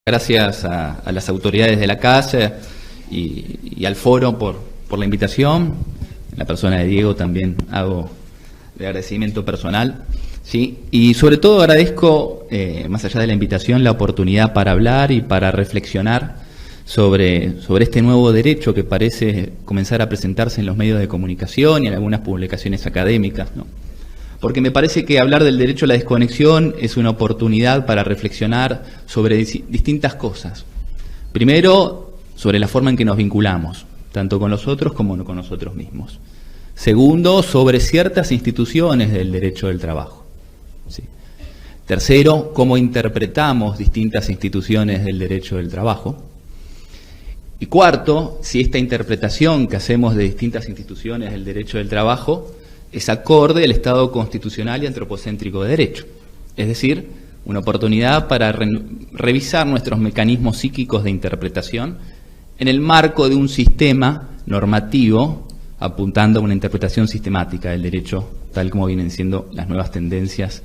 Gracias a las autoridades de la casa y al foro por la invitación. En la persona de Diego también hago de agradecimiento personal, ¿sí? Y sobre todo agradezco, más allá de la invitación, la oportunidad para hablar y para reflexionar sobre este nuevo derecho que parece comenzar a presentarse en los medios de comunicación y en algunas publicaciones académicas, ¿no? Porque me parece que hablar del derecho a la desconexión es una oportunidad para reflexionar sobre distintas cosas. Primero, sobre la forma en que nos vinculamos, tanto con los otros como con nosotros mismos. Segundo, sobre ciertas instituciones del derecho del trabajo. ¿Sí? Tercero, cómo interpretamos distintas instituciones del derecho del trabajo. Y cuarto, si esta interpretación que hacemos de distintas instituciones del derecho del trabajo es acorde al Estado constitucional y antropocéntrico de derecho. Es decir, una oportunidad para revisar nuestros mecanismos psíquicos de interpretación en el marco de un sistema normativo apuntando a una interpretación sistemática del derecho, tal como vienen siendo las nuevas tendencias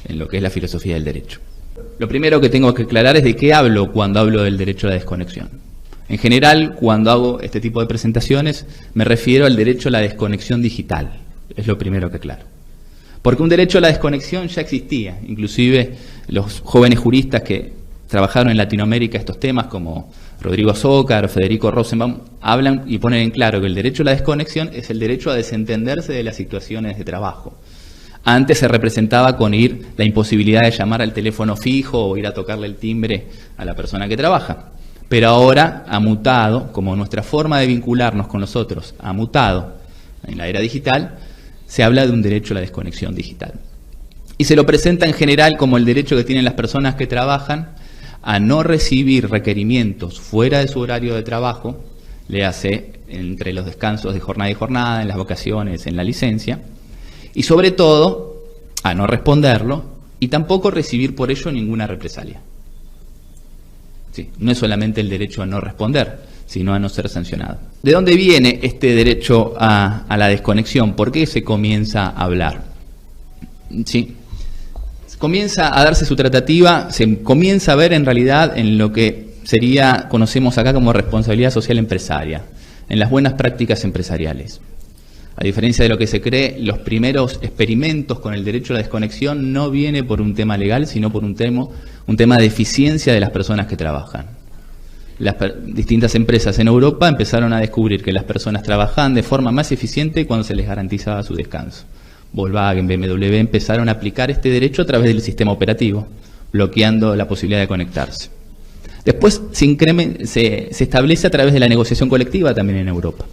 en lo que es la filosofía del derecho. Lo primero que tengo que aclarar es de qué hablo cuando hablo del derecho a la desconexión. En general, cuando hago este tipo de presentaciones, me refiero al derecho a la desconexión digital. Es lo primero que aclaro. Porque un derecho a la desconexión ya existía. Inclusive los jóvenes juristas que trabajaron en Latinoamérica estos temas, como Rodrigo Azócar, Federico Rosenbaum, hablan y ponen en claro que el derecho a la desconexión es el derecho a desentenderse de las situaciones de trabajo. Antes se representaba con la imposibilidad de llamar al teléfono fijo o ir a tocarle el timbre a la persona que trabaja. Pero ahora ha mutado, como nuestra forma de vincularnos con los otros ha mutado en la era digital, se habla de un derecho a la desconexión digital. Y se lo presenta en general como el derecho que tienen las personas que trabajan a no recibir requerimientos fuera de su horario de trabajo, le hace entre los descansos de jornada y jornada, en las vacaciones, en la licencia, y sobre todo a no responderlo y tampoco recibir por ello ninguna represalia. Sí, no es solamente el derecho a no responder, sino a no ser sancionado. ¿De dónde viene este derecho a la desconexión? ¿Por qué se comienza a hablar? Sí. Comienza a darse su tratativa, se comienza a ver en realidad en lo que conocemos acá como responsabilidad social empresaria, en las buenas prácticas empresariales. A diferencia de lo que se cree, los primeros experimentos con el derecho a la desconexión no viene por un tema legal, sino por un tema de eficiencia de las personas que trabajan. Las distintas empresas en Europa empezaron a descubrir que las personas trabajaban de forma más eficiente cuando se les garantizaba su descanso. Volkswagen, BMW empezaron a aplicar este derecho a través del sistema operativo, bloqueando la posibilidad de conectarse. Después se establece a través de la negociación colectiva también en Europa.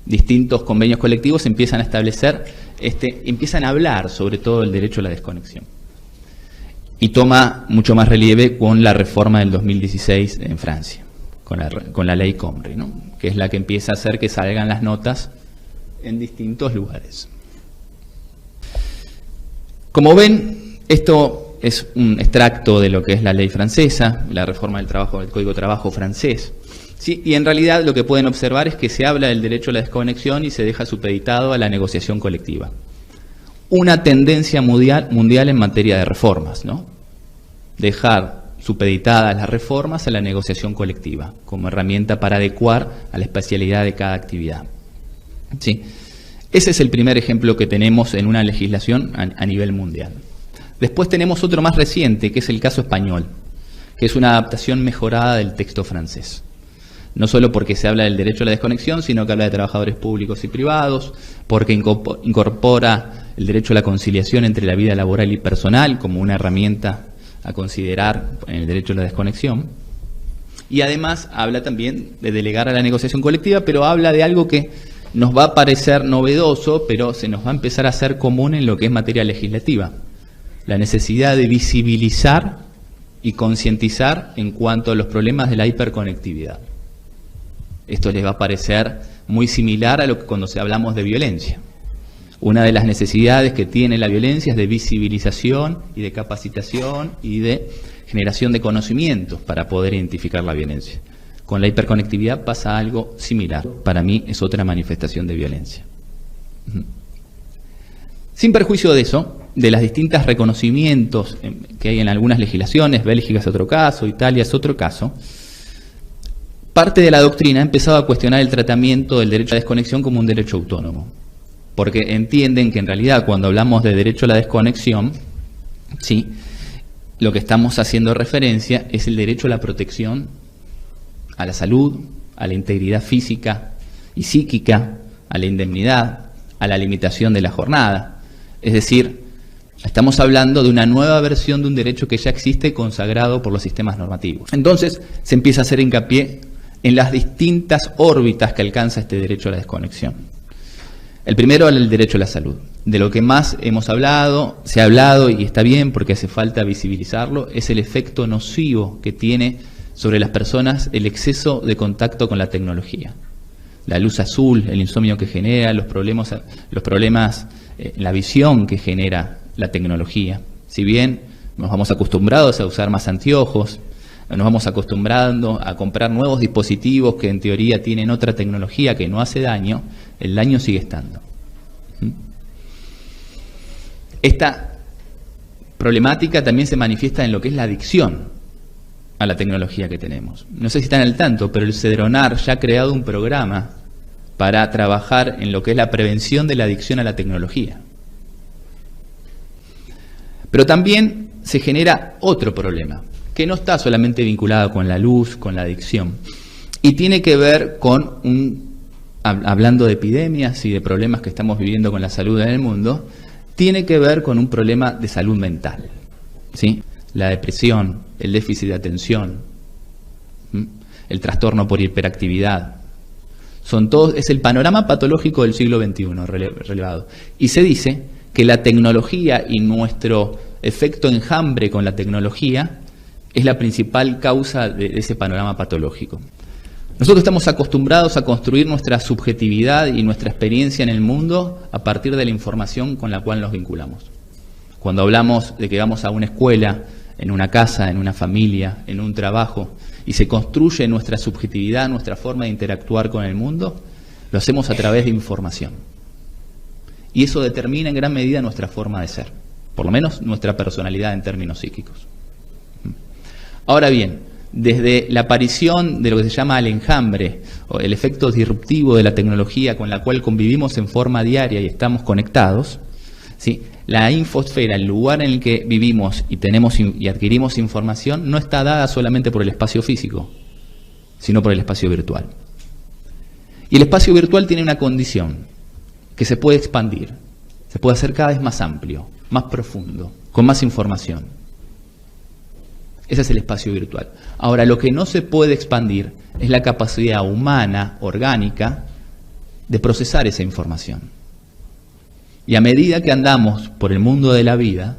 Distintos convenios colectivos empiezan a establecer, empiezan a hablar sobre todo el derecho a la desconexión. Y toma mucho más relieve con la reforma del 2016 en Francia, con la ley Khomri, ¿no? Que es la que empieza a hacer que salgan las notas en distintos lugares. Como ven, esto es un extracto de lo que es la ley francesa, la reforma del Código de Trabajo francés. ¿Sí? Y en realidad lo que pueden observar es que se habla del derecho a la desconexión y se deja supeditado a la negociación colectiva. Una tendencia mundial en materia de reformas, ¿no? Dejar supeditadas las reformas a la negociación colectiva como herramienta para adecuar a la especialidad de cada actividad. ¿Sí? Ese es el primer ejemplo que tenemos en una legislación a nivel mundial. Después tenemos otro más reciente, que es el caso español, que es una adaptación mejorada del texto francés. No solo porque se habla del derecho a la desconexión, sino que habla de trabajadores públicos y privados, porque incorpora el derecho a la conciliación entre la vida laboral y personal como una herramienta a considerar en el derecho a la desconexión. Y además habla también de delegar a la negociación colectiva, pero habla de algo que nos va a parecer novedoso, pero se nos va a empezar a hacer común en lo que es materia legislativa. La necesidad de visibilizar y concientizar en cuanto a los problemas de la hiperconectividad. Esto les va a parecer muy similar a lo que cuando hablamos de violencia. Una de las necesidades que tiene la violencia es de visibilización y de capacitación y de generación de conocimientos para poder identificar la violencia. Con la hiperconectividad pasa algo similar. Para mí es otra manifestación de violencia. Sin perjuicio de eso, de los distintos reconocimientos que hay en algunas legislaciones, Bélgica es otro caso, Italia es otro caso, parte de la doctrina ha empezado a cuestionar el tratamiento del derecho a la desconexión como un derecho autónomo, porque entienden que en realidad cuando hablamos de derecho a la desconexión, ¿sí?, lo que estamos haciendo referencia es el derecho a la protección, a la salud, a la integridad física y psíquica, a la indemnidad, a la limitación de la jornada. Es decir, estamos hablando de una nueva versión de un derecho que ya existe consagrado por los sistemas normativos. Entonces se empieza a hacer hincapié en las distintas órbitas que alcanza este derecho a la desconexión. El primero, el derecho a la salud. De lo que más hemos hablado, se ha hablado y está bien porque hace falta visibilizarlo, es el efecto nocivo que tiene sobre las personas el exceso de contacto con la tecnología. La luz azul, el insomnio que genera, los problemas en la visión que genera la tecnología. Si bien nos vamos acostumbrados a usar más anteojos, nos vamos acostumbrando a comprar nuevos dispositivos que en teoría tienen otra tecnología que no hace daño, el daño sigue estando. Esta problemática también se manifiesta en lo que es la adicción a la tecnología que tenemos. No sé si están al tanto, pero el CEDRONAR ya ha creado un programa para trabajar en lo que es la prevención de la adicción a la tecnología. Pero también se genera otro problema, que no está solamente vinculado con la luz, con la adicción, y tiene que ver con hablando de epidemias y de problemas que estamos viviendo con la salud en el mundo, tiene que ver con un problema de salud mental, ¿sí? La depresión, el déficit de atención, el trastorno por hiperactividad, es el panorama patológico del siglo XXI relevado. Y se dice que la tecnología y nuestro efecto enjambre con la tecnología es la principal causa de ese panorama patológico. Nosotros estamos acostumbrados a construir nuestra subjetividad y nuestra experiencia en el mundo a partir de la información con la cual nos vinculamos. Cuando hablamos de que vamos a una escuela, en una casa, en una familia, en un trabajo, y se construye nuestra subjetividad, nuestra forma de interactuar con el mundo, lo hacemos a través de información. Y eso determina en gran medida nuestra forma de ser, por lo menos nuestra personalidad en términos psíquicos. Ahora bien, desde la aparición de lo que se llama el enjambre, o el efecto disruptivo de la tecnología con la cual convivimos en forma diaria y estamos conectados, ¿sí?, la infosfera, el lugar en el que vivimos y adquirimos información, no está dada solamente por el espacio físico, sino por el espacio virtual. Y el espacio virtual tiene una condición, que se puede expandir, se puede hacer cada vez más amplio, más profundo, con más información. Ese es el espacio virtual. Ahora, lo que no se puede expandir es la capacidad humana, orgánica, de procesar esa información. Y a medida que andamos por el mundo de la vida,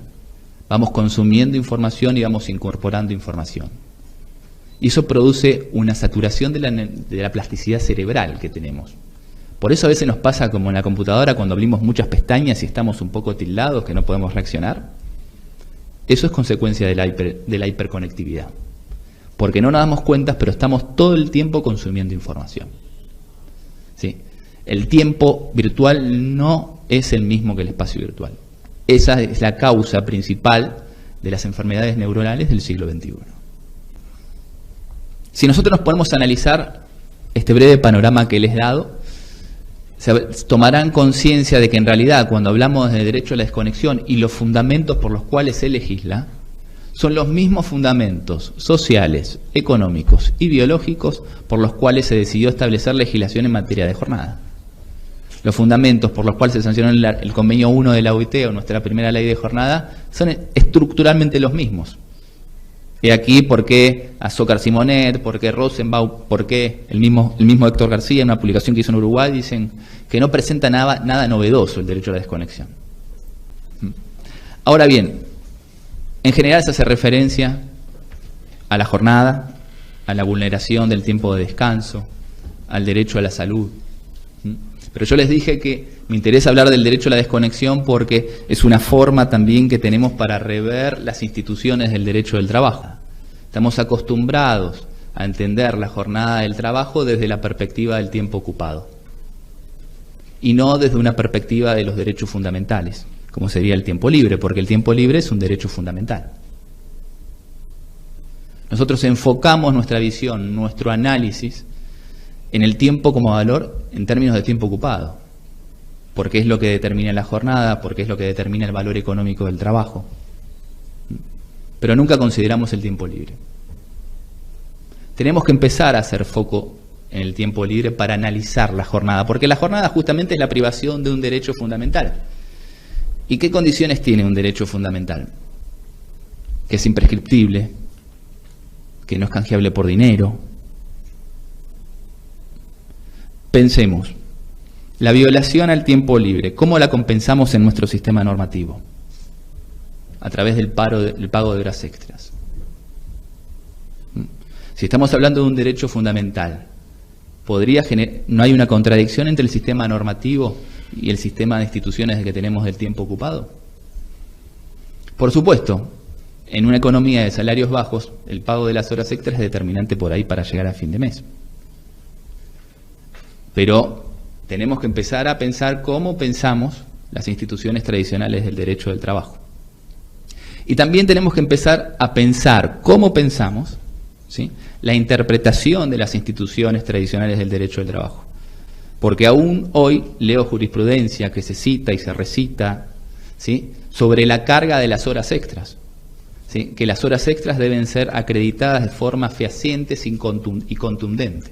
vamos consumiendo información y vamos incorporando información. Y eso produce una saturación de la plasticidad cerebral que tenemos. Por eso a veces nos pasa como en la computadora cuando abrimos muchas pestañas y estamos un poco tildados, que no podemos reaccionar. Eso es consecuencia de la hiperconectividad. Porque no nos damos cuenta, pero estamos todo el tiempo consumiendo información. ¿Sí? El tiempo virtual no es el mismo que el espacio virtual. Esa es la causa principal de las enfermedades neuronales del siglo XXI. Si nosotros nos ponemos a analizar este breve panorama que les he dado, se tomarán conciencia de que en realidad cuando hablamos de derecho a la desconexión y los fundamentos por los cuales se legisla, son los mismos fundamentos sociales, económicos y biológicos por los cuales se decidió establecer legislación en materia de jornada. Los fundamentos por los cuales se sancionó el convenio 1 de la OIT o nuestra primera ley de jornada son estructuralmente los mismos. Y aquí por qué Azócar Simonet, por qué Rosenbaum, por qué el mismo Héctor García, en una publicación que hizo en Uruguay, dicen que no presenta nada novedoso el derecho a la desconexión. Ahora bien, en general se hace referencia a la jornada, a la vulneración del tiempo de descanso, al derecho a la salud. Pero yo les dije que me interesa hablar del derecho a la desconexión porque es una forma también que tenemos para rever las instituciones del derecho del trabajo. Estamos acostumbrados a entender la jornada del trabajo desde la perspectiva del tiempo ocupado y no desde una perspectiva de los derechos fundamentales. como sería el tiempo libre, porque el tiempo libre es un derecho fundamental. Nosotros enfocamos nuestra visión, nuestro análisis en el tiempo como valor en términos de tiempo ocupado, porque es lo que determina la jornada, porque es lo que determina el valor económico del trabajo. Pero nunca consideramos el tiempo libre. Tenemos que empezar a hacer foco en el tiempo libre para analizar la jornada, porque la jornada justamente es la privación de un derecho fundamental. ¿Y qué condiciones tiene un derecho fundamental? Que es imprescriptible, que no es canjeable por dinero. Pensemos, la violación al tiempo libre, ¿cómo la compensamos en nuestro sistema normativo? A través del pago de horas extras. Si estamos hablando de un derecho fundamental, ¿no hay una contradicción entre el sistema normativo y el sistema de instituciones que tenemos del tiempo ocupado? Por supuesto, en una economía de salarios bajos, el pago de las horas extras es determinante por ahí para llegar a fin de mes. Pero tenemos que empezar a pensar cómo pensamos las instituciones tradicionales del derecho del trabajo. Y también tenemos que empezar a pensar cómo pensamos, ¿sí?, la interpretación de las instituciones tradicionales del derecho del trabajo. Porque aún hoy leo jurisprudencia que se cita y se recita, ¿sí?, sobre la carga de las horas extras, ¿sí?, que las horas extras deben ser acreditadas de forma fehaciente y contundente.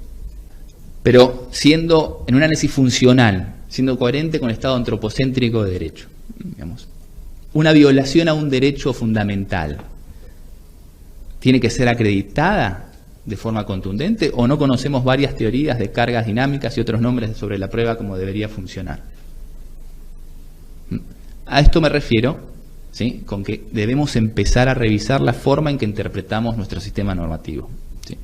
Pero siendo, en un análisis funcional, siendo coherente con el estado antropocéntrico de derecho, digamos, una violación a un derecho fundamental tiene que ser acreditada de forma contundente, o no conocemos varias teorías de cargas dinámicas y otros nombres sobre la prueba como debería funcionar. A esto me refiero, ¿sí?, con que debemos empezar a revisar la forma en que interpretamos nuestro sistema normativo, ¿sí?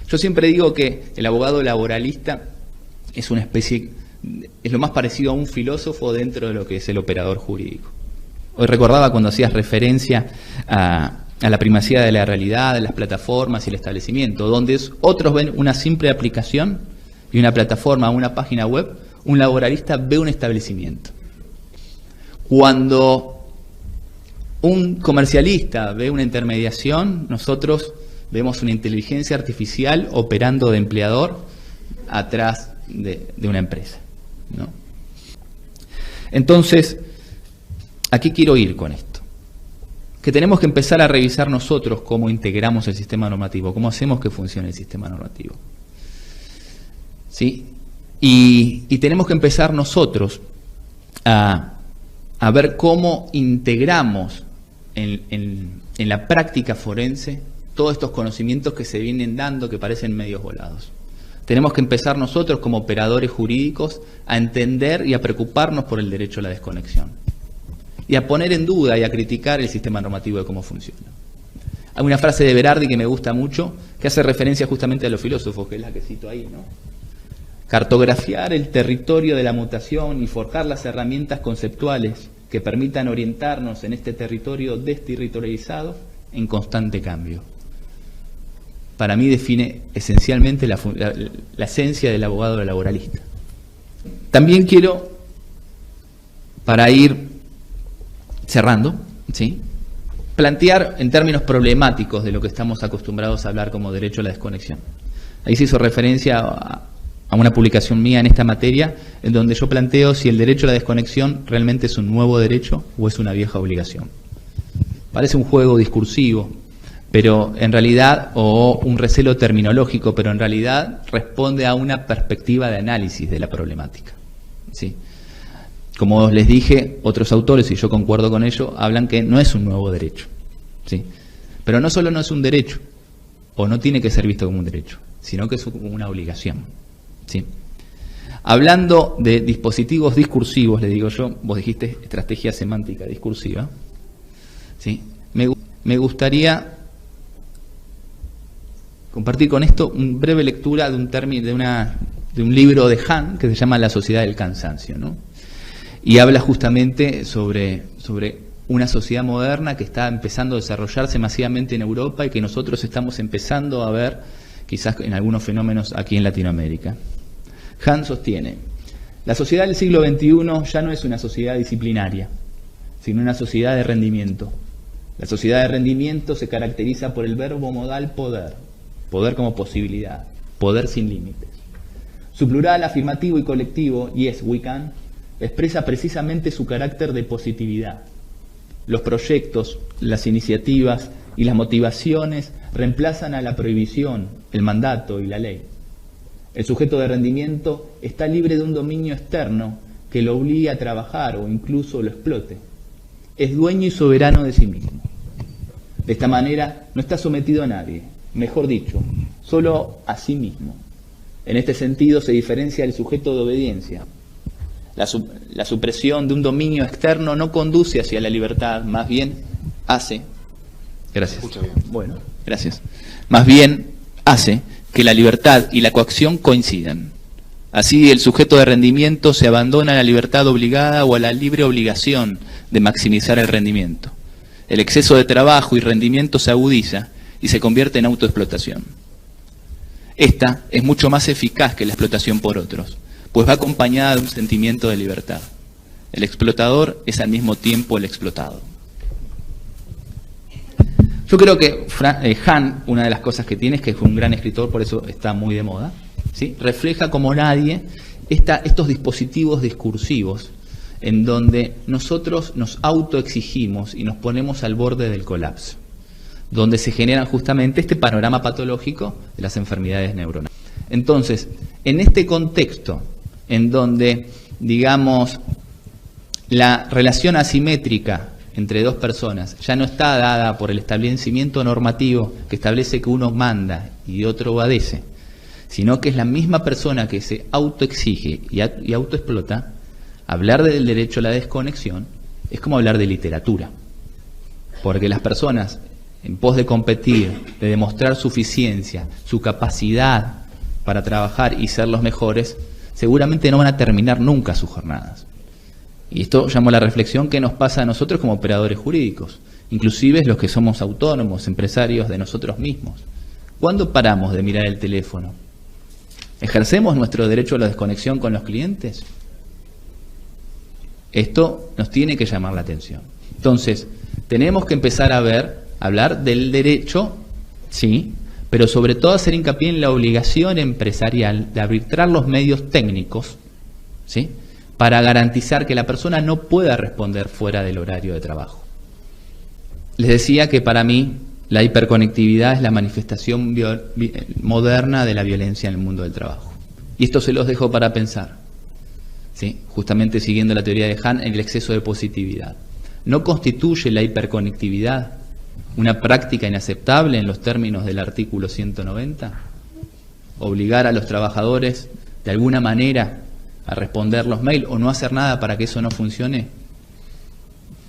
Yo siempre digo que el abogado laboralista es una especie, es lo más parecido a un filósofo dentro de lo que es el operador jurídico. Hoy recordaba cuando hacías referencia a la primacía de la realidad, de las plataformas y el establecimiento, donde otros ven una simple aplicación y una plataforma, una página web, un laboralista ve un establecimiento. Cuando un comercialista ve una intermediación, nosotros vemos una inteligencia artificial operando de empleador atrás de una empresa, ¿no? Entonces, ¿a qué quiero ir con esto? Que tenemos que empezar a revisar nosotros cómo integramos el sistema normativo, cómo hacemos que funcione el sistema normativo, ¿sí? Y tenemos que empezar nosotros a ver cómo integramos en la práctica forense todos estos conocimientos que se vienen dando, que parecen medios volados. Tenemos que empezar nosotros como operadores jurídicos a entender y a preocuparnos por el derecho a la desconexión y a poner en duda y a criticar el sistema normativo de cómo funciona. Hay una frase de Berardi que me gusta mucho, que hace referencia justamente a los filósofos, que es la que cito ahí, ¿no? Cartografiar el territorio de la mutación y forjar las herramientas conceptuales que permitan orientarnos en este territorio desterritorializado en constante cambio. Para mí define esencialmente la esencia del abogado laboralista. También quiero, para ir cerrando, ¿sí?, plantear en términos problemáticos de lo que estamos acostumbrados a hablar como derecho a la desconexión. Ahí se hizo referencia a una publicación mía en esta materia, en donde yo planteo si el derecho a la desconexión realmente es un nuevo derecho o es una vieja obligación. Parece un juego discursivo, pero en realidad, o un recelo terminológico, pero en realidad responde a una perspectiva de análisis de la problemática, ¿sí? Como les dije, otros autores, y yo concuerdo con ello, hablan que no es un nuevo derecho, ¿sí? Pero no solo no es un derecho, o no tiene que ser visto como un derecho, sino que es como una obligación, ¿sí? Hablando de dispositivos discursivos, le digo yo, vos dijiste estrategia semántica discursiva, ¿sí? Me gustaría compartir con esto una breve lectura de un libro de Hahn que se llama La sociedad del cansancio, ¿no? Y habla justamente sobre una sociedad moderna que está empezando a desarrollarse masivamente en Europa y que nosotros estamos empezando a ver quizás en algunos fenómenos aquí en Latinoamérica. Hahn sostiene: la sociedad del siglo XXI ya no es una sociedad disciplinaria, sino una sociedad de rendimiento. La sociedad de rendimiento se caracteriza por el verbo modal poder, poder como posibilidad, poder sin límites. Su plural afirmativo y colectivo, yes, we can, expresa precisamente su carácter de positividad. Los proyectos, las iniciativas y las motivaciones reemplazan a la prohibición, el mandato y la ley. El sujeto de rendimiento está libre de un dominio externo que lo obligue a trabajar o incluso lo explote. Es dueño y soberano de sí mismo. De esta manera no está sometido a nadie, mejor dicho, solo a sí mismo. En este sentido se diferencia el sujeto de obediencia. La supresión de un dominio externo no conduce hacia la libertad, más bien hace. Gracias. Bueno, gracias. Más bien hace que la libertad y la coacción coincidan. Así, el sujeto de rendimiento se abandona a la libertad obligada o a la libre obligación de maximizar el rendimiento. El exceso de trabajo y rendimiento se agudiza y se convierte en autoexplotación. Esta es mucho más eficaz que la explotación por otros, pues va acompañada de un sentimiento de libertad. El explotador es al mismo tiempo el explotado. Yo creo que Hahn, una de las cosas que tiene es que fue un gran escritor, por eso está muy de moda, ¿sí? Refleja como nadie estos dispositivos discursivos en donde nosotros nos autoexigimos y nos ponemos al borde del colapso, donde se generan justamente este panorama patológico de las enfermedades neuronales. Entonces, en este contexto, en donde, digamos, la relación asimétrica entre dos personas ya no está dada por el establecimiento normativo que establece que uno manda y otro obedece, sino que es la misma persona que se autoexige y autoexplota, hablar del derecho a la desconexión es como hablar de literatura, porque las personas, en pos de competir, de demostrar suficiencia, su capacidad para trabajar y ser los mejores, seguramente no van a terminar nunca sus jornadas. Y esto llama a la reflexión que nos pasa a nosotros como operadores jurídicos, inclusive los que somos autónomos, empresarios de nosotros mismos. ¿Cuándo paramos de mirar el teléfono? ¿Ejercemos nuestro derecho a la desconexión con los clientes? Esto nos tiene que llamar la atención. Entonces, tenemos que empezar a hablar del derecho, sí, pero sobre todo hacer hincapié en la obligación empresarial de arbitrar los medios técnicos, ¿sí?, para garantizar que la persona no pueda responder fuera del horario de trabajo. Les decía que para mí la hiperconectividad es la manifestación moderna de la violencia en el mundo del trabajo. Y esto se los dejo para pensar, ¿sí?, justamente siguiendo la teoría de Hahn, el exceso de positividad. ¿No constituye la hiperconectividad una práctica inaceptable en los términos del artículo 190? Obligar a los trabajadores de alguna manera a responder los mails o no hacer nada para que eso no funcione,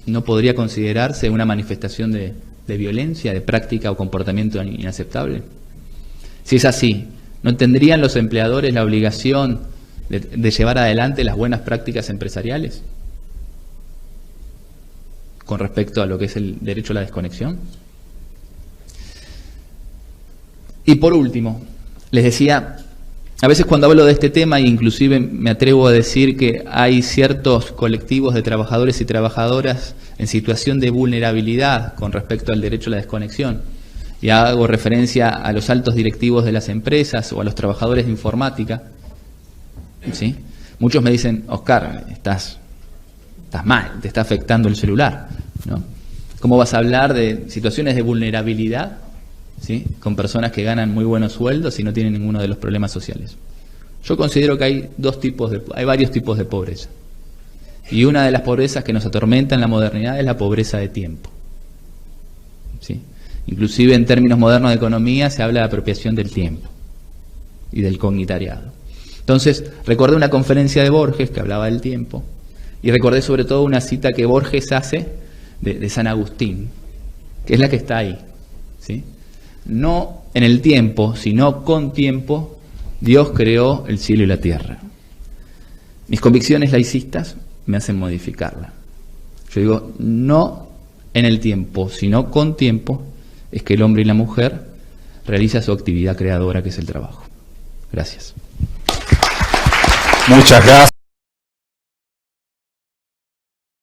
¿no podría considerarse una manifestación de violencia, de práctica o comportamiento inaceptable? Si es así, ¿no tendrían los empleadores la obligación de llevar adelante las buenas prácticas empresariales con respecto a lo que es el derecho a la desconexión? Y por último, les decía, a veces cuando hablo de este tema, e inclusive me atrevo a decir que hay ciertos colectivos de trabajadores y trabajadoras en situación de vulnerabilidad con respecto al derecho a la desconexión, y hago referencia a los altos directivos de las empresas o a los trabajadores de informática, ¿sí? Muchos me dicen, Oscar, estás mal, te está afectando el celular, ¿no? ¿Cómo vas a hablar de situaciones de vulnerabilidad, ¿sí?, con personas que ganan muy buenos sueldos y no tienen ninguno de los problemas sociales? Yo considero que hay varios tipos de pobreza. Y una de las pobrezas que nos atormenta en la modernidad es la pobreza de tiempo, ¿sí? Inclusive en términos modernos de economía se habla de apropiación del tiempo y del cognitariado. Entonces, recordé una conferencia de Borges que hablaba del tiempo, y recordé sobre todo una cita que Borges hace de San Agustín, que es la que está ahí, ¿sí? No en el tiempo, sino con tiempo, Dios creó el cielo y la tierra. Mis convicciones laicistas me hacen modificarla. Yo digo, no en el tiempo, sino con tiempo, es que el hombre y la mujer realizan su actividad creadora, que es el trabajo. Gracias. Muchas gracias.